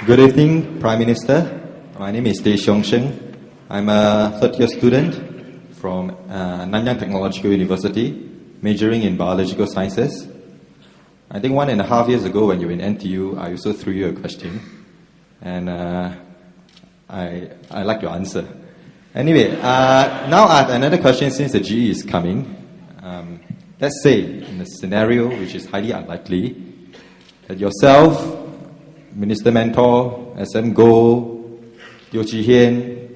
Good evening, Prime Minister. My name is Teh Siong Sheng. I'm a third-year student from Nanyang Technological University, majoring in biological sciences. I think 1.5 years ago when you were in NTU, I also threw you a question, and I like your answer. Anyway, now I have another question since the GE is coming. Let's say, in a scenario which is highly unlikely, that yourself, Minister Mentor, SM Goh, Teo Chee Hian,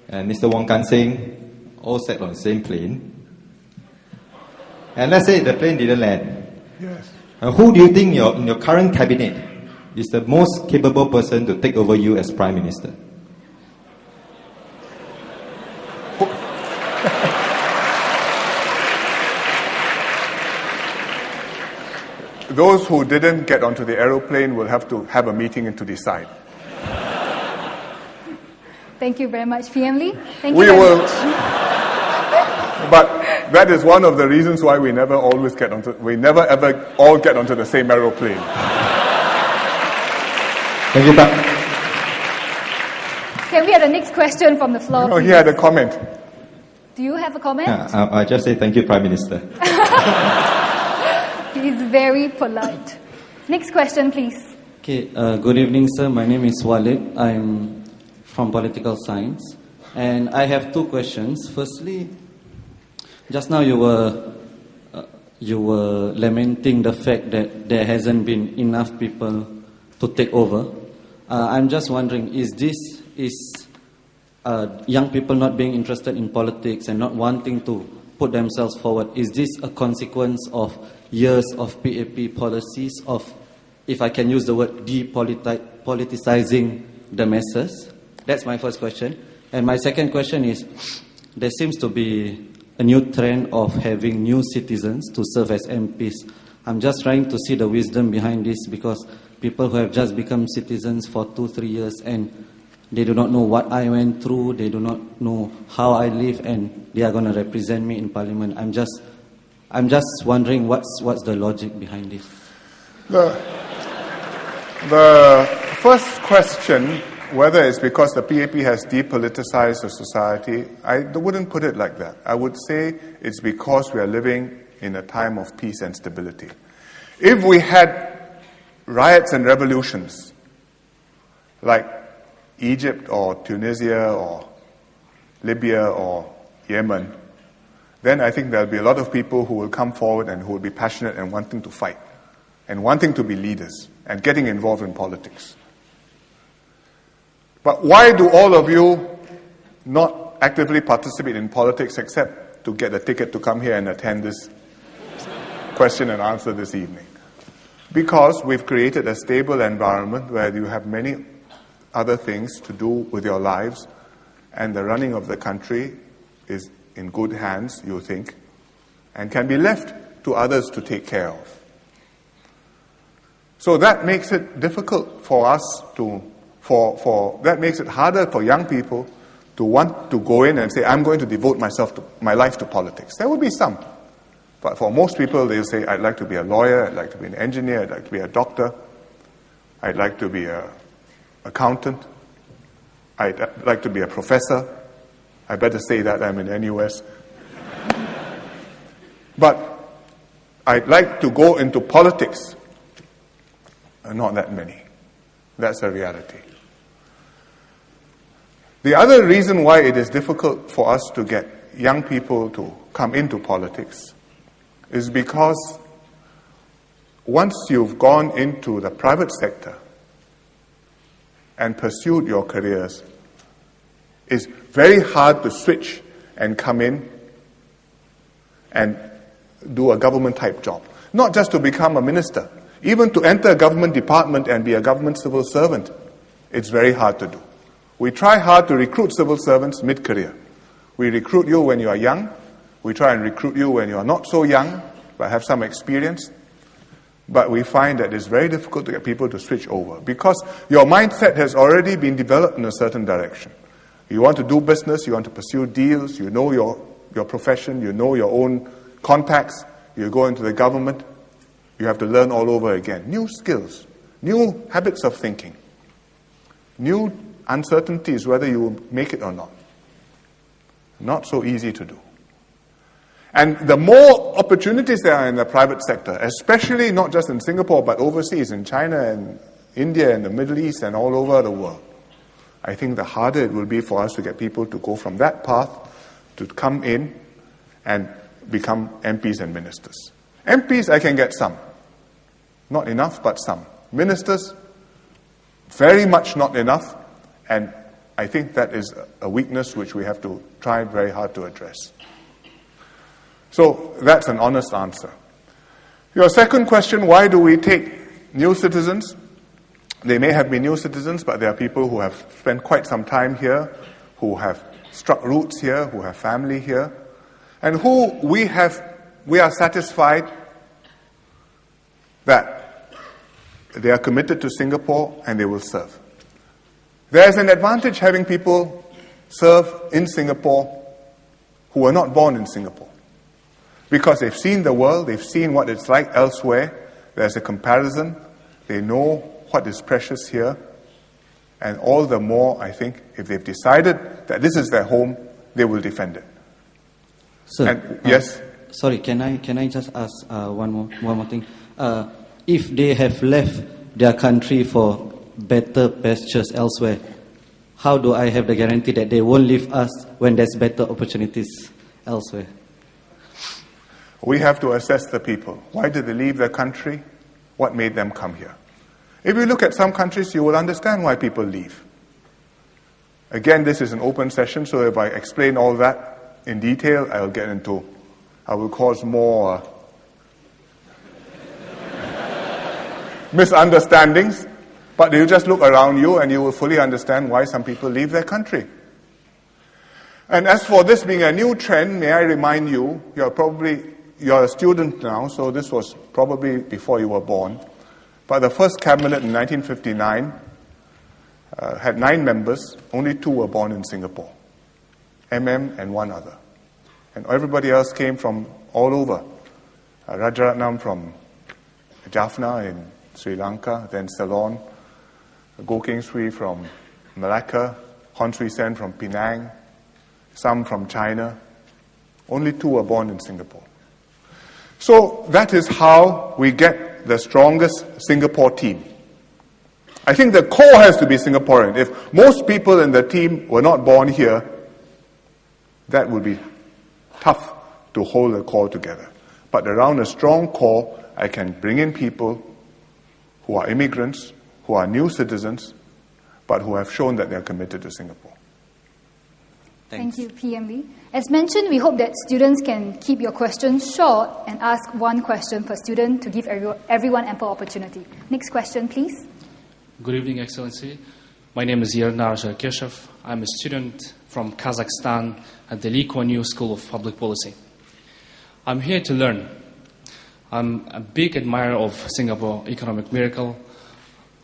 and Mr. Wong Kan Seng all sat on the same plane. And let's say the plane didn't land. Yes. Who do you think in your current cabinet is the most capable person to take over you as Prime Minister? Those who didn't get onto the aeroplane will have to have a meeting and to decide. Thank you very much, PM Lee. Thank We you very will, much. but that is one of the reasons why we never ever all get onto the same aeroplane. Thank you, Pak. Can we have the next question from the floor, No, please? he had a comment. Do you have a comment? I just say thank you, Prime Minister. He's very polite. Next question, please. Okay, good evening, sir. My name is Walid. I'm from political science. And I have two questions. Firstly, just now you were lamenting the fact that there hasn't been enough people to take over. I'm just wondering, is young people not being interested in politics and not wanting to put themselves forward, is this a consequence of years of PAP policies of, if I can use the word, depoliticizing the masses? That's my first question. And my second question is, there seems to be a new trend of having new citizens to serve as MPs. I'm just trying to see the wisdom behind this, because people who have just become citizens for 2-3 years and they do not know what I went through, they do not know how I live, and they are going to represent me in Parliament. I'm just wondering what's the logic behind this. The first question, whether it's because the PAP has depoliticized the society, I wouldn't put it like that. I would say it's because we are living in a time of peace and stability. If we had riots and revolutions like Egypt or Tunisia or Libya or Yemen, then I think there'll be a lot of people who will come forward and who will be passionate and wanting to fight and wanting to be leaders and getting involved in politics. But why do all of you not actively participate in politics except to get a ticket to come here and attend this question and answer this evening? Because we've created a stable environment where you have many other things to do with your lives, and the running of the country is in good hands, you think, and can be left to others to take care of. So that makes it difficult for us that makes it harder for young people to want to go in and say, I'm going to devote my life to politics. There will be some. But for most people, they'll say, I'd like to be a lawyer, I'd like to be an engineer, I'd like to be a doctor, I'd like to be an accountant, I'd like to be a professor. I better say that I'm in NUS. But I'd like to go into politics. Not that many. That's a reality. The other reason why it is difficult for us to get young people to come into politics is because once you've gone into the private sector and pursued your careers, it's very hard to switch and come in and do a government-type job. Not just to become a minister. Even to enter a government department and be a government civil servant, it's very hard to do. We try hard to recruit civil servants mid-career. We recruit you when you are young. We try and recruit you when you are not so young, but have some experience. But we find that it's very difficult to get people to switch over because your mindset has already been developed in a certain direction. You want to do business, you want to pursue deals, you know your profession, you know your own contacts, you go into the government, you have to learn all over again. New skills, new habits of thinking. new uncertainties whether you will make it or not. Not so easy to do. And the more opportunities there are in the private sector, especially not just in Singapore but overseas, in China and India and the Middle East and all over the world, I think the harder it will be for us to get people to go from that path to come in and become MPs and ministers. MPs, I can get some. Not enough, but some. Ministers, very much not enough, and I think that is a weakness which we have to try very hard to address. So that's an honest answer. Your second question, why do we take new citizens? They may have been new citizens, but there are people who have spent quite some time here, who have struck roots here, who have family here, and who we are satisfied that they are committed to Singapore and they will serve. There's an advantage having people serve in Singapore who were not born in Singapore. Because they've seen the world, they've seen what it's like elsewhere, there's a comparison, they know what is precious here, and all the more, I think, if they've decided that this is their home, they will defend it. Sir, And, yes? Sorry, can I just ask one more thing? If they have left their country for better pastures elsewhere, how do I have the guarantee that they won't leave us when there's better opportunities elsewhere? We have to assess the people. Why did they leave their country? What made them come here? If you look at some countries, you will understand why people leave. Again, this is an open session, so if I explain all that in detail, I will cause more misunderstandings. But you just look around you and you will fully understand why some people leave their country. And as for this being a new trend, may I remind you, you're a student now, so this was probably before you were born. But the first cabinet in 1959 had 9 members, only 2 were born in Singapore. and one other. And everybody else came from all over. Rajaratnam from Jaffna in Sri Lanka, then Ceylon. Goh Keng Swee from Malacca, Hon Swee Sen from Penang, some from China. Only 2 were born in Singapore. So that is how we get the strongest Singapore team. I think the core has to be Singaporean. If most people in the team were not born here, that would be tough to hold the core together. But around a strong core, I can bring in people who are immigrants, who are new citizens, but who have shown that they are committed to Singapore. Thank you, PMV. As mentioned, we hope that students can keep your questions short and ask one question per student to give everyone ample opportunity. Next question, please. Good evening, Excellency. My name is Yernar Zherkeshev. I'm a student from Kazakhstan at the Lee Kuan Yew School of Public Policy. I'm here to learn. I'm a big admirer of Singapore economic miracle.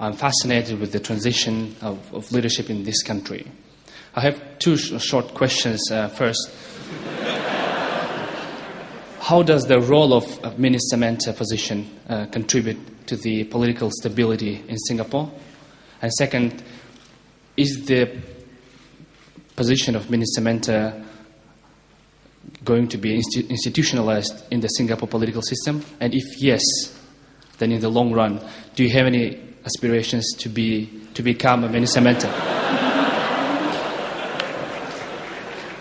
I'm fascinated with the transition of leadership in this country. I have 2 short questions. First, how does the role of Minister Mentor position contribute to the political stability in Singapore? And second, is the position of Minister Mentor going to be institutionalized in the Singapore political system? And if yes, then in the long run, do you have any aspirations to become a Minister Mentor?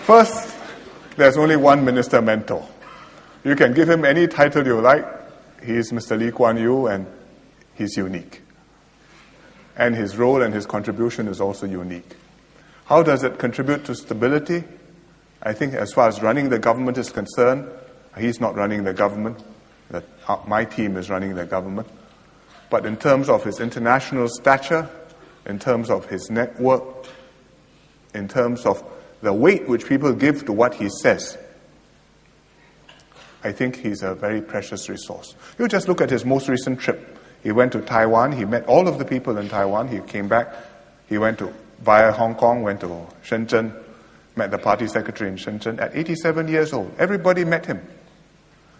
First, there's only one Minister Mentor. You can give him any title you like. He's Mr. Lee Kuan Yew, and he's unique. And his role and his contribution is also unique. How does it contribute to stability? I think as far as running the government is concerned, he's not running the government. My team is running the government. But in terms of his international stature, in terms of his network, in terms of the weight which people give to what he says, I think he's a very precious resource. You just look at his most recent trip. He went to Taiwan. He met all of the people in Taiwan. He came back. He went via Hong Kong, went to Shenzhen, met the party secretary in Shenzhen at 87 years old. Everybody met him.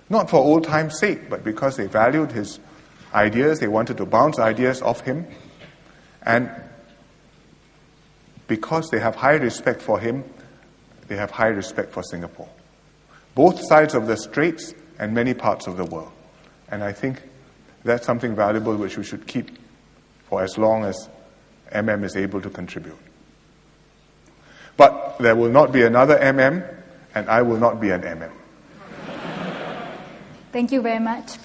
Not for old time's sake, but because they valued his ideas. They wanted to bounce ideas off him. And because they have high respect for him, they have high respect for Singapore. Both sides of the straits and many parts of the world. And I think that's something valuable which we should keep for as long as MM is able to contribute. But there will not be another MM, and I will not be an MM. Thank you very much.